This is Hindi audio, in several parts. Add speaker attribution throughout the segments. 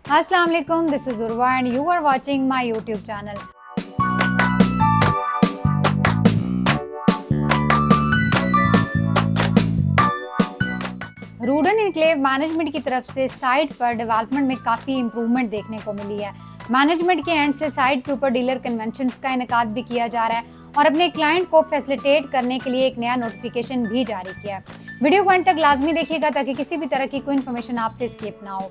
Speaker 1: Assalamu alaikum, this is Urwa and you are watching my YouTube channel. रूडन इनक्लेव मैनेजमेंट की तरफ से साइट पर डेवलपमेंट में काफ़ी इंप्रूवमेंट देखने को मिली है। मैनेजमेंट के एंड से साइट के ऊपर डीलर कन्वेंशंस का इनेकाद भी किया जा रहा है और अपने क्लाइंट को फैसिलिटेट करने के लिए एक नया नोटिफिकेशन भी जारी किया है। वीडियो को अंत तक लाजमी देखिएगा ताकि किसी भी तरह की कोई इन्फॉर्मेशन आपसे स्किप ना हो।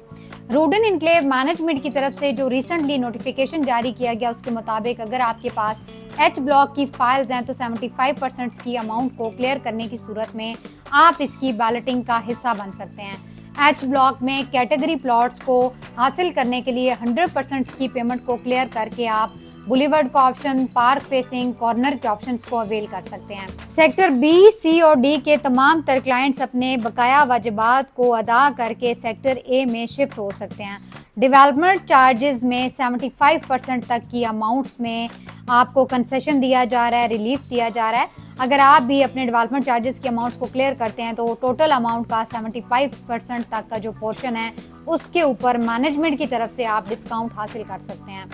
Speaker 1: रूडन इनक्लेव मैनेजमेंट की तरफ से जो रिसेंटली नोटिफिकेशन जारी किया गया उसके मुताबिक अगर आपके पास एच ब्लॉक की फाइल्स हैं तो 75% की अमाउंट को क्लियर करने की सूरत में आप इसकी बैलेटिंग का हिस्सा बन सकते हैं। एच ब्लॉक में कैटेगरी प्लॉट्स को हासिल करने के लिए 100% की पेमेंट को क्लियर करके आप बुलीवर्ड का ऑप्शन, पार्क फेसिंग, कॉर्नर के ऑप्शंस को अवेल कर सकते हैं। सेक्टर बी, सी और डी के तमाम तर क्लाइंट्स अपने बकाया वाजिबात को अदा करके सेक्टर ए में शिफ्ट हो सकते हैं। डेवलपमेंट चार्जेस में 75% तक की अमाउंट्स में आपको कंसेशन दिया जा रहा है, रिलीफ दिया जा रहा है। अगर आप भी अपने डेवलपमेंट चार्जेस की अमाउंट्स को क्लियर करते हैं तो टोटल अमाउंट का 75% तक का जो पोर्शन है उसके ऊपर मैनेजमेंट की तरफ से आप डिस्काउंट हासिल कर सकते हैं।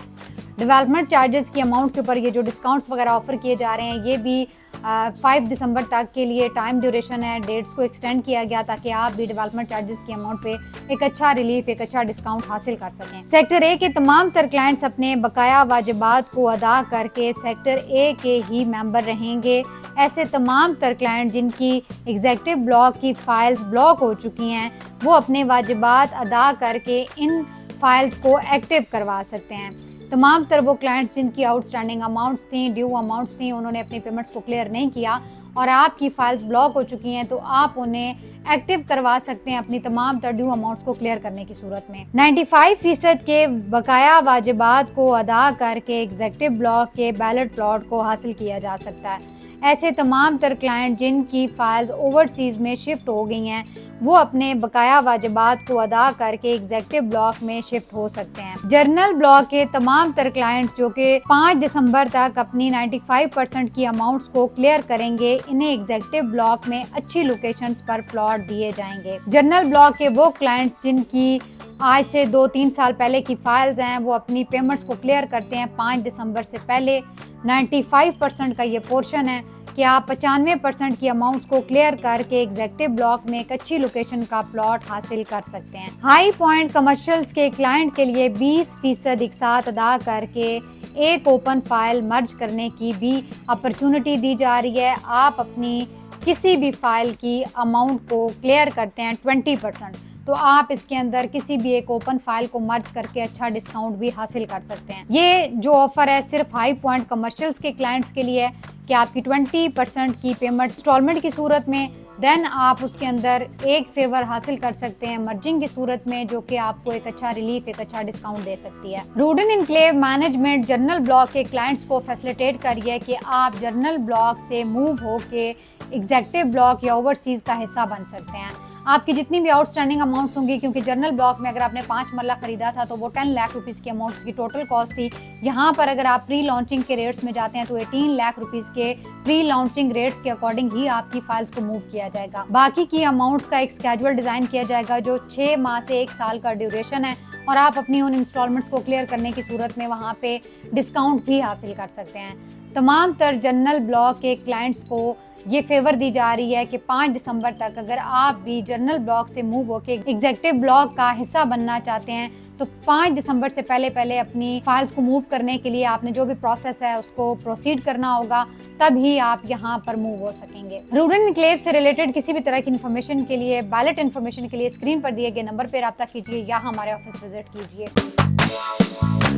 Speaker 1: डेवलपमेंट चार्जेस की अमाउंट के ऊपर ये जो डिस्काउंट्स वगैरह ऑफर किए जा रहे हैं ये भी 5 दिसंबर तक के लिए टाइम ड्यूरेशन है। डेट्स को एक्सटेंड किया गया ताकि आप भी डेवलपमेंट चार्जेस की अमाउंट पे एक अच्छा रिलीफ, एक अच्छा डिस्काउंट हासिल कर सकें। सेक्टर ए के तमाम तर क्लाइंट्स अपने बकाया वाजिबात को अदा करके सेक्टर ए के ही मेंबर रहेंगे। ऐसे तमाम तर क्लाइंट जिनकी एग्जेक्टिव ब्लॉक की फाइल्स ब्लॉक हो चुकी हैं वो अपने वाजिबात अदा करके इन फाइल्स को एक्टिव करवा सकते हैं। तमाम तर वो क्लाइंट्स जिनकी आउटस्टैंडिंग अमाउंट्स थी, ड्यू अमाउंट्स थी, उन्होंने अपनी पेमेंट्स को क्लियर नहीं किया और आपकी फाइल्स ब्लॉक हो चुकी हैं तो आप उन्हें एक्टिव करवा सकते हैं अपनी तमाम तर ड्यू अमाउंट्स को क्लियर करने की सूरत में। 95% के बकाया वाजिबात को अदा करके एग्जेक्टिव ब्लॉक के बैलेट प्लॉट को हासिल किया जा सकता है। ऐसे तमाम तर क्लाइंट जिनकी फाइल्स ओवरसीज में शिफ्ट हो गई हैं वो अपने बकाया वाजिबात को अदा करके एग्जेक्टिव ब्लॉक में शिफ्ट हो सकते हैं। जर्नल ब्लॉक के तमाम तर क्लाइंट्स जो कि 5 दिसंबर तक अपनी 95% की अमाउंट्स को क्लियर करेंगे इन्हें एग्जेक्टिव ब्लॉक में अच्छी लोकेशंस पर प्लॉट दिए जाएंगे। जर्नल ब्लॉक के वो क्लाइंट्स जिनकी आज से 2-3 साल पहले की फाइल्स हैं वो अपनी पेमेंट्स को क्लियर करते हैं 5 दिसंबर से पहले। 95% का ये पोर्शन है कि आप 95% की अमाउंट्स को क्लियर करके एग्जेक्टिव ब्लॉक में एक अच्छी लोकेशन का प्लॉट हासिल कर सकते हैं। हाई पॉइंट कमर्शियल्स के क्लाइंट के लिए 20% एक साथ अदा करके एक ओपन फाइल मर्ज करने की भी अपॉर्चुनिटी दी जा रही है। आप अपनी किसी भी फाइल की अमाउंट को क्लियर करते हैं 20% तो आप इसके अंदर किसी भी एक ओपन फाइल को मर्ज करके अच्छा डिस्काउंट भी हासिल कर सकते हैं। ये जो ऑफर है सिर्फ हाई पॉइंट कमर्शियल्स के क्लाइंट्स के लिए है कि आपकी 20% की पेमेंट इंस्टॉलमेंट की सूरत में देन आप उसके अंदर एक फेवर हासिल कर सकते हैं मर्जिंग की सूरत में जो कि आपको एक अच्छा रिलीफ, एक अच्छा डिस्काउंट दे सकती है। Rudn enclave management journal block के क्लाइंट्स को फैसिलिटेट करिए कि आप जर्नल ब्लॉक से मूव होके एग्जेक्टिव ब्लॉक या ओवरसीज का हिस्सा बन सकते हैं। आपकी जितनी भी आउटस्टैंडिंग अमाउंट्स होंगी, क्योंकि जर्नल ब्लॉक में अगर आपने 5 मरला खरीदा था तो वो 10 लाख रुपीस की अमाउंट्स की टोटल कॉस्ट थी। यहाँ पर अगर आप प्री लॉन्चिंग के रेट्स में जाते हैं तो 18 लाख रुपीस के प्री लॉन्चिंग रेट्स के अकॉर्डिंग ही आपकी फाइल्स को मूव किया जाएगा। बाकी की अमाउंट्स का एक स्केड्यूल डिजाइन किया जाएगा जो 6 माह से 1 साल का ड्यूरेशन है और आप अपनी उन इंस्टॉलमेंट्स को क्लियर करने की सूरत में वहाँ पे डिस्काउंट भी हासिल कर सकते हैं। तमाम तर जर्नल ब्लॉक के क्लाइंट्स को ये फेवर दी जा रही है कि 5 दिसंबर तक अगर आप भी जर्नल ब्लॉक से मूव होके एग्जेक्टिव ब्लॉक का हिस्सा बनना चाहते हैं तो 5 दिसंबर से पहले अपनी फाइल्स को मूव करने के लिए आपने जो भी प्रोसेस है उसको प्रोसीड करना होगा, तभी आप यहाँ पर मूव हो सकेंगे। रूडन इनक्लेव से रिलेटेड किसी भी तरह की इन्फॉर्मेशन के लिए, बैलेट इन्फॉर्मेशन के लिए स्क्रीन पर दिए गए नंबर पर रब्ता कीजिए या हमारे ऑफिस विजिट कीजिए।